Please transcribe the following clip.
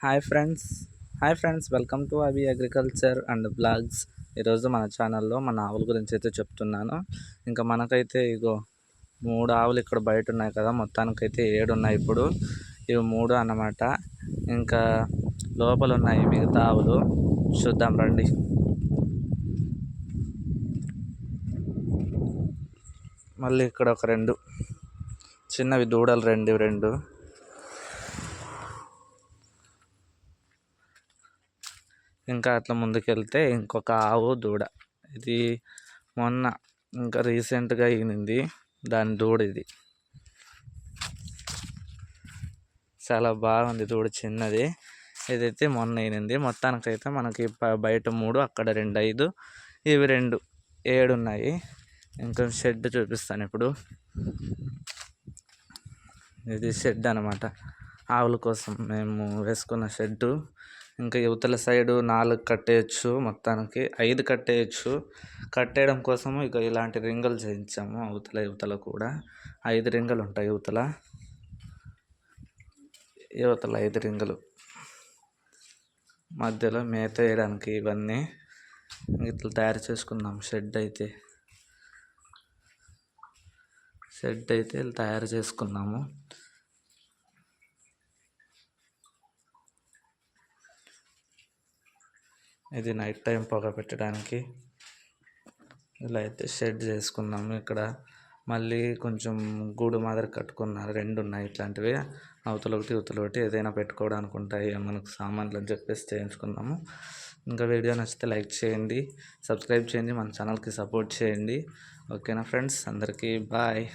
Hi friends hi friends welcome to అవి agriculture and blogs. ఈరోజు మన ఛానల్లో మన ఆవుల గురించి అయితే చెప్తున్నాను. ఇంకా మనకైతే ఇగో 3 ఆవులు ఇక్కడ బయట ఉన్నాయి కదా, మొత్తానికైతే 7 ఉన్నాయి. ఇప్పుడు ఇవి 3 అన్నమాట. ఇంకా లోపల ఉన్నాయి మిగతా ఆవులు, చూద్దాం రండి. మళ్ళీ ఇక్కడ ఒక 2 చిన్నవి దూడలు, రెండు ఇంకా అట్లా ముందుకెళ్తే ఇంకొక ఆవు దూడ. ఇది మొన్న ఇంకా రీసెంట్గా ఈనింది, దాని దూడ ఇది. చాలా బాగుంది దూడ, చిన్నది. ఇదైతే మొన్న ఈనింది. మొత్తానికైతే మనకి బయట 3, అక్కడ 2, 5, ఇవి 2, 7 ఉన్నాయి. ఇంకా షెడ్ చూపిస్తాను ఇప్పుడు. ఇది షెడ్ అనమాట, ఆవుల కోసం మేము వేసుకున్న షెడ్డు. ఇంకా యువతల సైడు 4 కట్టేయచ్చు, మొత్తానికి 5 కట్టేయచ్చు. కట్టేయడం కోసము ఇక ఇలాంటి రింగులు చేయించాము. యువతల కూడా 5 రింగులు ఉంటాయి. యువతల 5 రింగులు, మధ్యలో మేత వేయడానికి ఇవన్నీ ఇట్లా తయారు చేసుకున్నాం. షెడ్ అయితే ఇలా తయారు చేసుకున్నాము. ఇది నైట్ టైం పొగ పెట్టడానికి ఇలా అయితే షెడ్ చేసుకున్నాము. ఇక్కడ మళ్ళీ కొంచెం గూడు మాదిరి కట్టుకున్నారు. 2 ఉన్నాయి ఇట్లాంటివి, అవతల ఒకటి ఏదైనా పెట్టుకోవడానికి ఉంటాయి మనకు సామాన్లు అని చెప్పేసి చేయించుకున్నాము. ఇంకా వీడియో నచ్చితే లైక్ చేయండి, సబ్స్క్రైబ్ చేయండి, మన ఛానల్కి సపోర్ట్ చేయండి. ఓకేనా ఫ్రెండ్స్, అందరికీ బాయ్.